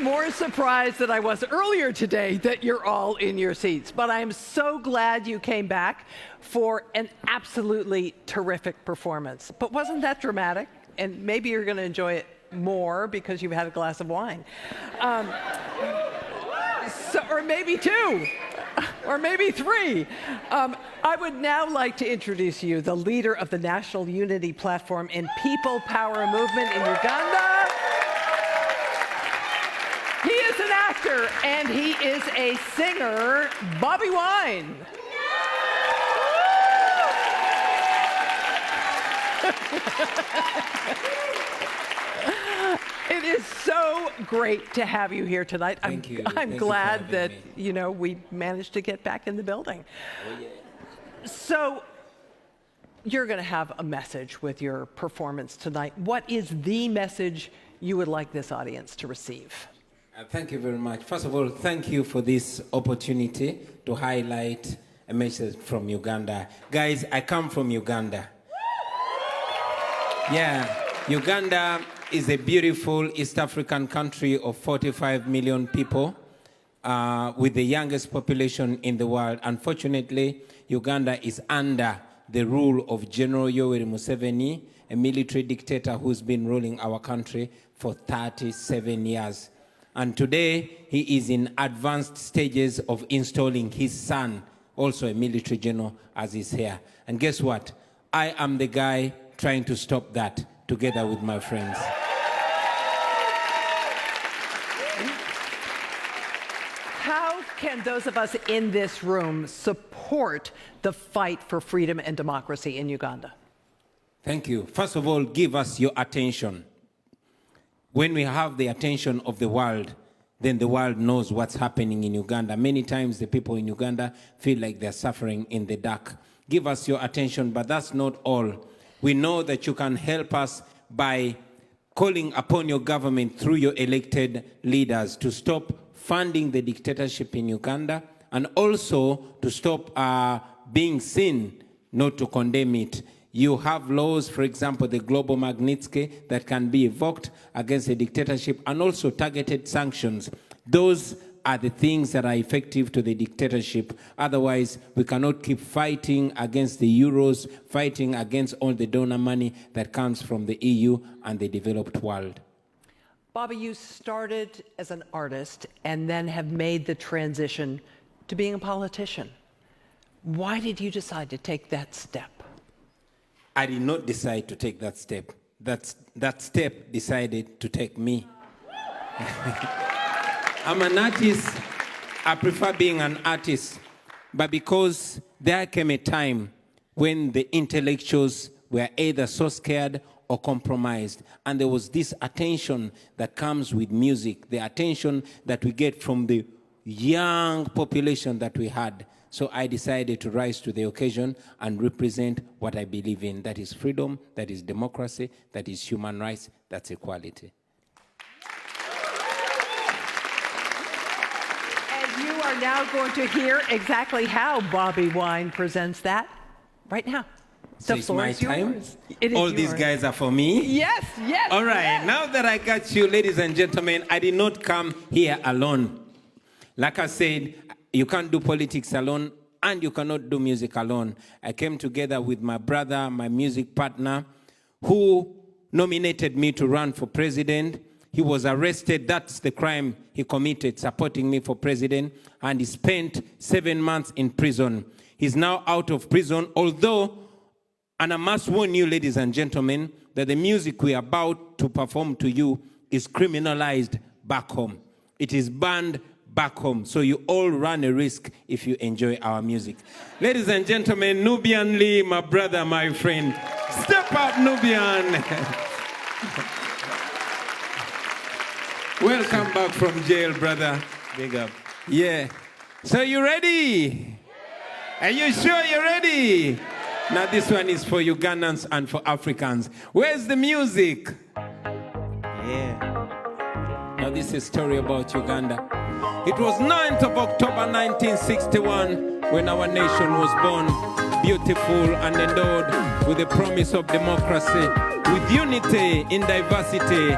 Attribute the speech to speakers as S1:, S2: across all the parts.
S1: I'm more surprised than I was earlier today that you're all in your seats. But I'm so glad you came back for an absolutely terrific performance. But wasn't that dramatic? And maybe you're going to enjoy it more because you've had a glass of wine. Or maybe two. Or maybe three. I would now like to introduce you the leader of the National Unity Platform and People Power Movement in Uganda. He is an actor and he is a singer, Bobwine. It is so great to have you here tonight.
S2: Thank you.
S1: I'm glad that, we managed to get back in the building.
S2: Oh, yeah.
S1: So you're going to have a message with your performance tonight. What is the message you would like this audience to receive?
S2: Thank you very much. First of all, thank you for this opportunity to highlight a message from Uganda. Guys, I come from Uganda. Yeah, Uganda is a beautiful East African country of 45 million people with the youngest population in the world. Unfortunately, Uganda is under the rule of General Yoweri Museveni, a military dictator who's been ruling our country for 37 years. And today, he is in advanced stages of installing his son, also a military general, as he's here. And guess what? I am the guy trying to stop that together with my friends.
S1: How can those of us in this room support the fight for freedom and democracy in Uganda?
S2: Thank you. First of all, give us your attention. When we have the attention of the world, then the world knows what's happening in Uganda. Many times the people in Uganda feel like they're suffering in the dark. Give us your attention, but that's not all. We know that you can help us by calling upon your government through your elected leaders to stop funding the dictatorship in Uganda and also to stop being seen, not to condemn it. You have laws, for example, the Global Magnitsky, that can be evoked against a dictatorship, and also targeted sanctions. Those are the things that are effective to the dictatorship. Otherwise, we cannot keep fighting against the euros, fighting against all the donor money that comes from the EU and the developed world.
S1: Bobby, you started as an artist and then have made the transition to being a politician. Why did you decide to take that step?
S2: I did not decide to take that step. That step decided to take me. I'm an artist. I prefer being an artist. But because there came a time when the intellectuals were either so scared or compromised. And there was this attention that comes with music, the attention that we get from the young population that we had. So I decided to rise to the occasion and represent what I believe in. That is freedom, that is democracy, that is human rights, that's equality.
S1: And you are now going to hear exactly how Bobwine presents that right now.
S2: So it's my time? All these guys are for me?
S1: Yes, yes.
S2: All right,
S1: yes.
S2: Now that I got you, ladies and gentlemen, I did not come here alone. Like I said, you can't do politics alone, and you cannot do music alone. I came together with my brother, my music partner, who nominated me to run for president. He was arrested. That's the crime he committed, supporting me for president, and he spent 7 months in prison. He's now out of prison, although, and I must warn you, ladies and gentlemen, that the music we are about to perform to you is criminalized back home. It is banned back home. So you all run a risk if you enjoy our music. Ladies and gentlemen, Nubian Lee, my brother, my friend. Step up, Nubian. Welcome back from jail, brother. Big up. Yeah. So you ready? Are you sure you're ready? Now this one is for Ugandans and for Africans. Where's the music? Yeah. Now this is a story about Uganda. It was 9th of October 1961 when our nation was born, beautiful and endowed with the promise of democracy, with unity in diversity.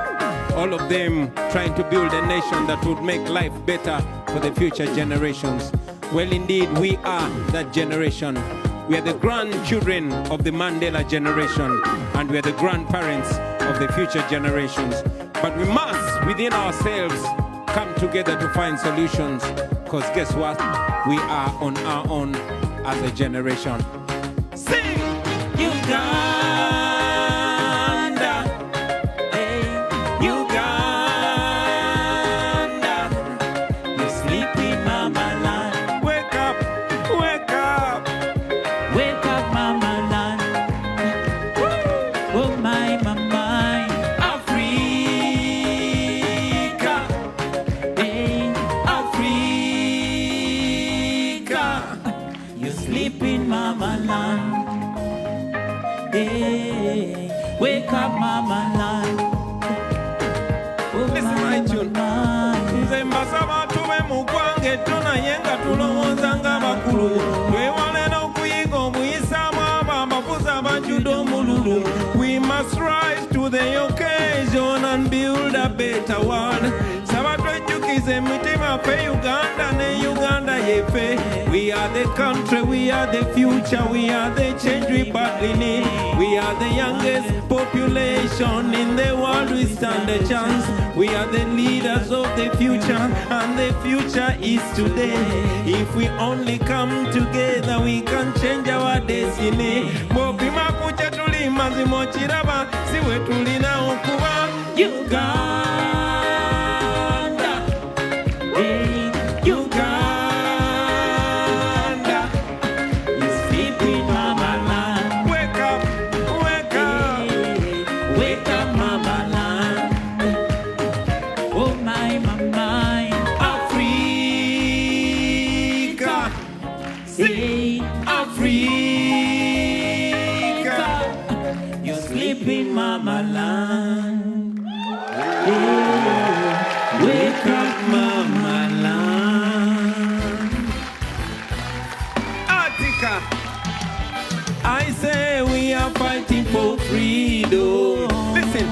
S2: all of them trying to build a nation that would make life better for the future generations. Well, indeed, we are that generation. We are the grandchildren of the Mandela generation, and we are the grandparents of the future generations. But we must, within ourselves, come together to find solutions, because guess what? We are on our own as a generation. Sing! Uganda, hey, Uganda, you sleepy mama land. Wake up, wake up,
S3: Wake up, mama land. Oh my mama,
S2: Africa,
S3: hey,
S2: Africa,
S3: you sleeping, mama land. Hey, wake up, mama land. Oh
S2: Listen my tune.
S3: mama,
S2: Nze mbasaba tube mu gwange tunaye nga tulowooza ng'abakulu twewale n'okuyiga obuyisaamu abo abafuzi abajjudde omululu. We must rise to the occasion and build a better world. Saba twejjukize emitima ffe Uganda ne Uganda yeffe. We are the country, we are the future, we are the change we badly need. We are the youngest population in the world, we stand a chance. We are the leaders of the future, and the future is today. If we only come together, we can change our destiny. Bopima kuche tuli mazimo chiraba, siwe tulina okuba Uganda,
S3: hey,
S2: Uganda.
S3: you sleeping, mama land.
S2: Wake up, wake up.
S3: Hey, wake up, mama land. Oh my mama,
S2: Africa,
S3: hey,
S2: Africa.
S3: you sleeping, mama land. Hey, wake up, mama land.
S2: Attica, I say we are fighting for freedom. Listen,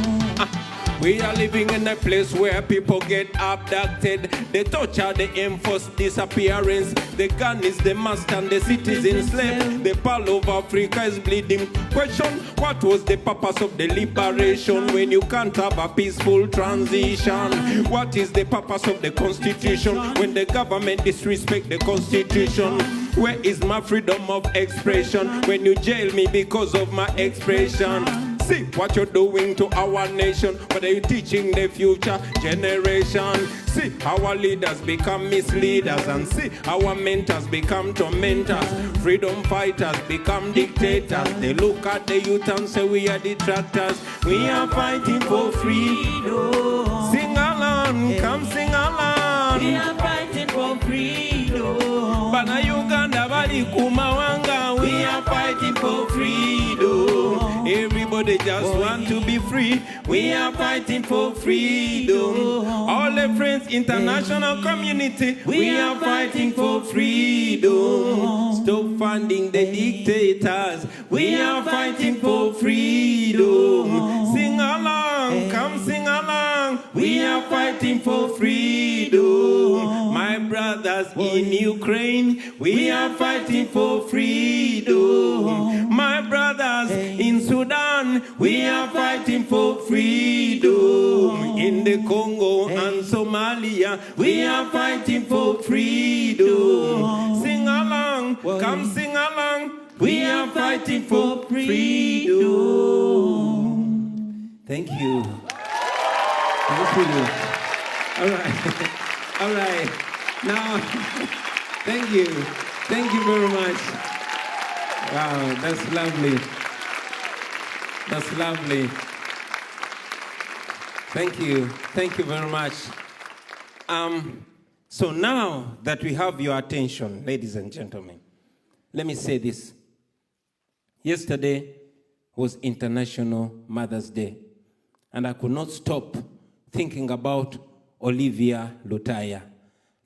S2: we are living in a place where people get abducted. They torture, they enforce disappearance. The gun is the master and the citizen slave. The pearl of Africa is bleeding. Question, what was the purpose of the liberation when you can't have a peaceful transition? What is the purpose of the constitution when the government disrespect the constitution? Where is my freedom of expression when you jail me because of my expression? See what you're doing to our nation. What are you teaching the future generation? See our leaders become misleaders, and see our mentors become tormentors. Freedom fighters become dictators. They look at the youth and say we are detractors. We are fighting for freedom. Sing along, come sing along.
S3: We are fighting for freedom.
S2: Bana Uganda bali kumawanga. We are fighting for freedom. Everybody just want to be free. We are fighting for freedom. All the friends, international community. We are fighting for freedom. Stop funding the dictators. We are fighting for freedom. Sing along, come sing along. We are fighting for freedom. My brothers in Ukraine, we are fighting for freedom. My brothers in Sudan, we are fighting for freedom. In the Congo and Somalia, we are fighting for freedom. Sing along, come sing along. We are fighting for freedom. Thank you. Thank you. All right. All right. Now, thank you. Thank you very much. Wow, that's lovely. That's lovely. Thank you. Thank you very much. So now that we have your attention, ladies and gentlemen, let me say this. Yesterday was International Mother's Day, and I could not stop thinking about Olivia Lutaya.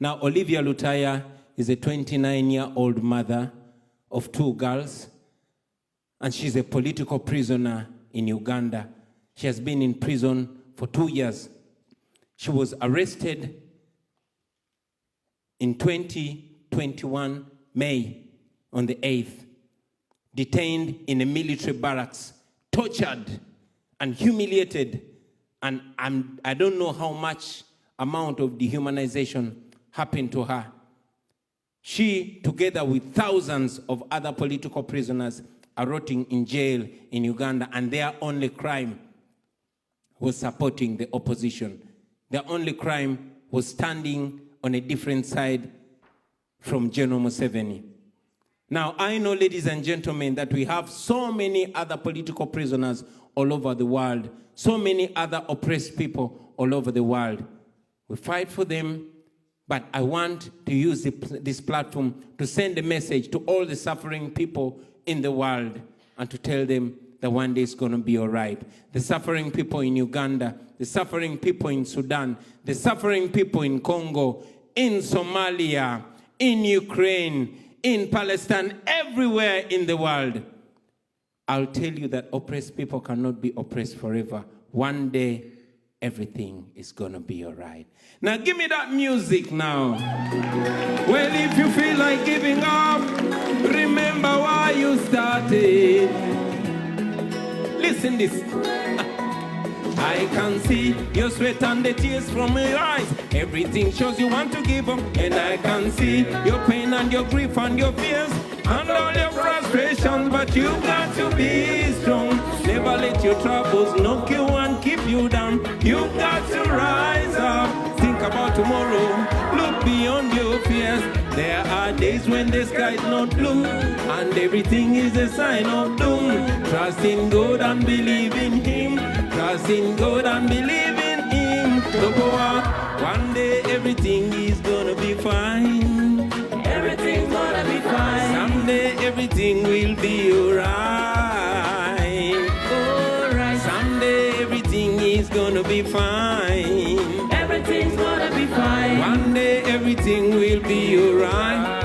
S2: Now, Olivia Lutaya is a 29-year-old mother of 2 girls, and she's a political prisoner in Uganda. She has been in prison for 2 years She was arrested in 2021, May, on the 8th, detained in a military barracks, tortured and humiliated, and I don't know how much amount of dehumanization happened to her. She, together with thousands of other political prisoners, are rotting in jail in Uganda, and their only crime was supporting the opposition. Their only crime was standing on a different side from General Museveni. Now, I know, ladies and gentlemen, that we have so many other political prisoners all over the world, so many other oppressed people all over the world. We fight for them, but I want to use this platform to send a message to all the suffering people in the world and to tell them that one day it's going to be all right. The suffering people in Uganda, the suffering people in Sudan, the suffering people in Congo, in Somalia, in Ukraine, in Palestine, everywhere in the world. I'll tell you that oppressed people cannot be oppressed forever. One day, everything is gonna be all right. Now give me that music now. Well, if you feel like giving up, remember why you started. Listen this. I can see your sweat and the tears from your eyes. Everything shows you want to give up. And I can see your pain and your grief and your fears and all your frustrations. But you've got to be strong. Never let your troubles knock you and keep you down. You've got to rise up. Think about tomorrow. Look beyond your fears. There are days when the sky's not blue and everything is a sign of doom. Trust in God and believe in Him. Trust in God and believe in Him. One day everything is gonna be fine.
S3: Everything's gonna be fine.
S2: Someday everything will be alright.
S3: Alright.
S2: Someday everything is gonna be fine.
S3: Everything's gonna be fine.
S2: One day everything will be alright.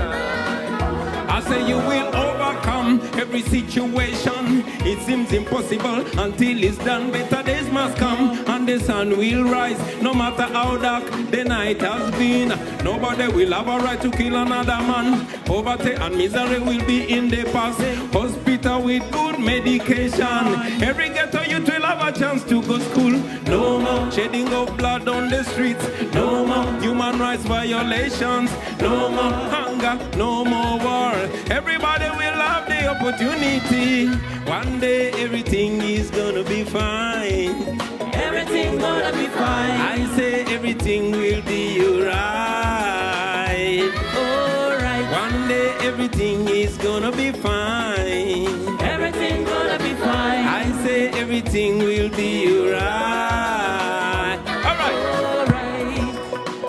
S2: I say you will overcome every situation. It seems impossible until it's done. Better days must come and the sun will rise. No matter how dark the night has been, nobody will have a right to kill another man. Poverty and misery will be in the past. Hospital with good medication. Every ghetto youth will have a chance to go school. No more shedding of blood on the streets. No more human rights violations. No more hunger, no more war. Everybody will have the opportunity. One day everything is gonna be fine.
S3: Everything's gonna be fine.
S2: I say everything will be alright.
S3: Alright.
S2: One day everything is gonna be fine.
S3: Everything's gonna be fine.
S2: I say everything will be alright. Alright.
S3: Alright.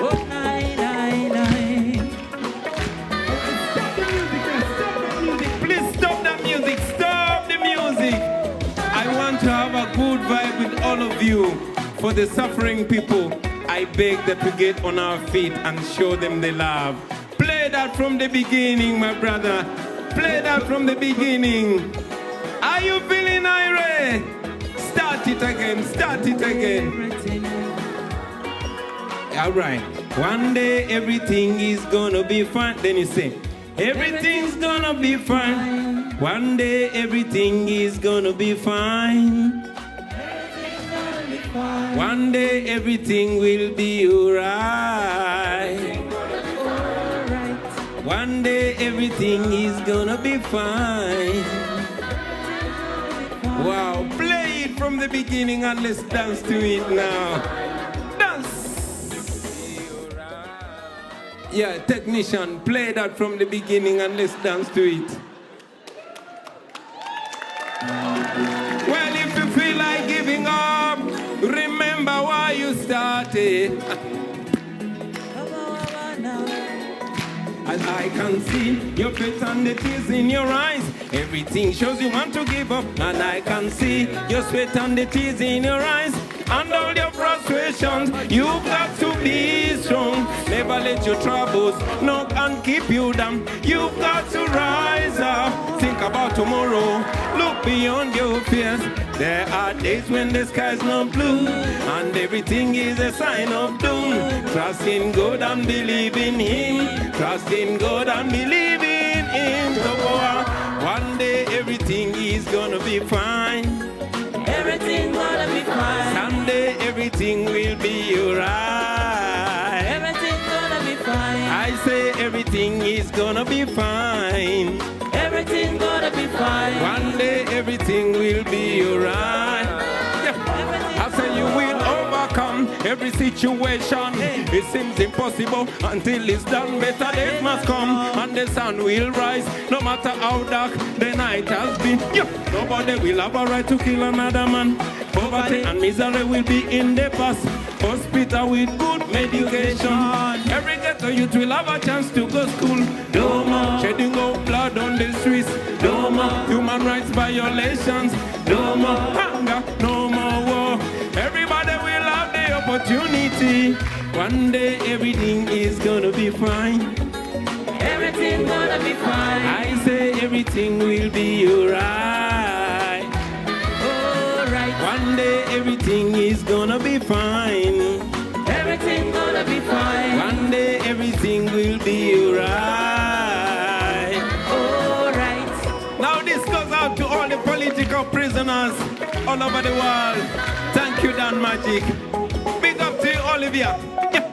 S3: Oh, nine, nine, nine.
S2: Please stop the music. Stop the music. I want to have a good vibe with all of you. For the suffering people, I beg that we get on our feet and show them the love. Play that from the beginning, my brother. Play that from the beginning. Are you feeling irate? Start it again. Start it again. All right. One day everything is gonna be fine. Then you say, everything's gonna be fine. One day everything is gonna be fine. One day everything will be alright. One day everything is gonna be fine. Wow, play it from the beginning and let's dance to it now. Dance! Yeah, technician, play that from the beginning and let's dance to it. Well, if you feel like giving up, remember why you started. As I can see your faith and the tears in your eyes. Everything shows you want to give up. And I can see your sweat and the tears in your eyes. And all your frustrations, you've got to be strong. Never let your troubles knock and keep you down. You've got to rise up. Think about tomorrow. Look beyond your fears. There are days when the sky's not blue and everything is a sign of doom. Trust in God and believe in Him. Trust in God and believe in Him. So one day everything is gonna be fine.
S3: Everything gonna be fine.
S2: Someday everything will be alright.
S3: Everything gonna be fine.
S2: I say everything is gonna be fine.
S3: Everything gonna be fine.
S2: One day everything will be alright. Yeah. I say you will overcome every situation. It seems impossible until it's done. Better days must come and the sun will rise. No matter how dark the night has been. Yeah. Nobody will have a right to kill another man. Poverty and misery will be in the past. Hospital with good medication. Every ghetto youth will have a chance to go school. No more shedding of blood on the streets. No more human rights violations. No more hunger, no more war. Everybody will have the opportunity. One day everything is gonna be fine.
S3: Everything gonna be fine.
S2: I say everything will be alright.
S3: Alright.
S2: One day everything is gonna be fine.
S3: Everything gonna be fine.
S2: One day everything will be alright.
S3: Alright.
S2: Now this goes out to all the political prisoners all over the world. Thank you, Dan Magic. Big up to you, Olivia. Yeah.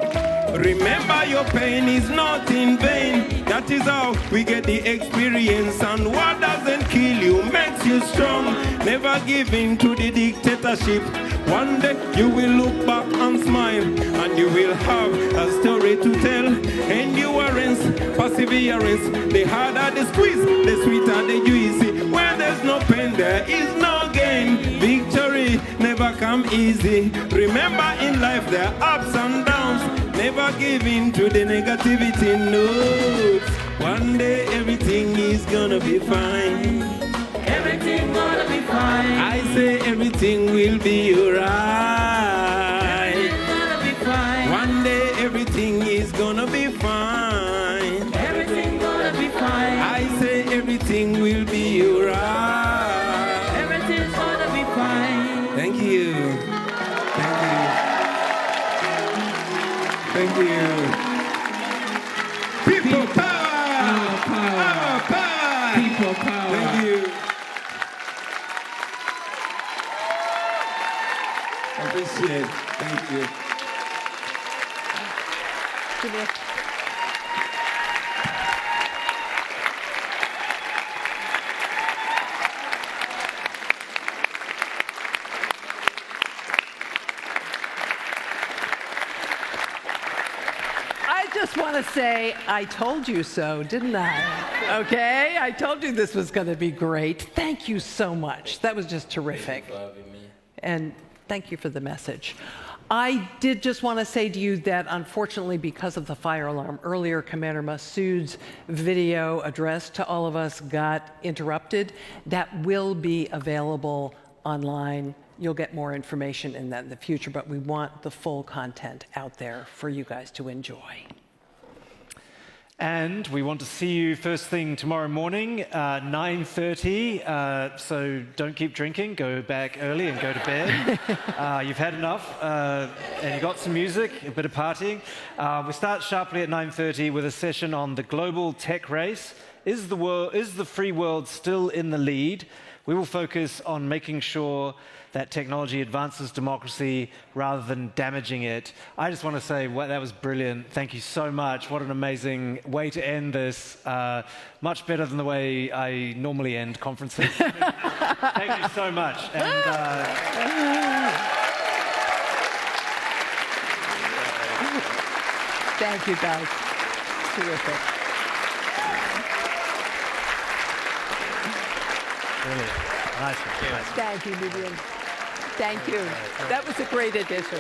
S2: Remember your pain is not in vain. That is how we get the experience. And what doesn't kill you makes you strong. Never give in to the dictatorship. One day you will look back and smile, and you will have a story to tell. Endurance, perseverance, the harder the squeeze, the sweeter the juicy. Where there's no pain, there is no gain. Victory never come easy. Remember in life there are ups and downs. Never give in to the negativity, no. One day everything is gonna be fine.
S3: Everything gonna be fine.
S2: I say everything will be alright.
S3: Everything gonna be fine.
S2: One day everything is gonna be fine.
S3: Everything gonna be fine.
S2: I say everything will be alright.
S3: Everything's gonna be fine.
S2: Thank you. Thank you. Thank you. People power!
S3: Our power.
S2: Our power!
S3: People power.
S2: Thank you. Appreciate it. Thank you.
S1: I just want to say, I told you so, didn't I? Okay, I told you this was going to be great. Thank you so much. That was just terrific.
S2: Thank you for having me.
S1: And thank you for the message. I did just want to say to you that unfortunately, because of the fire alarm earlier, Commander Massoud's video address to all of us got interrupted. That will be available online. You'll get more information in that in the future, but we want the full content out there for you guys to enjoy.
S4: And we want to see you first thing tomorrow morning, 9:30. So don't keep drinking. Go back early and go to bed. You've had enough, and you got some music, a bit of partying. We start sharply at 9:30 with a session on the global tech race. Is the free world still in the lead? We will focus on making sure that technology advances democracy rather than damaging it. I just want to say, well, that was brilliant. Thank you so much. What an amazing way to end this. Much better than the way I normally end conferences. Thank you so much. And,
S1: Thank you, guys. Terrific.
S4: brilliant. Nice one. Nice one.
S1: Thank you, Vivian. Thank you. That was a great addition.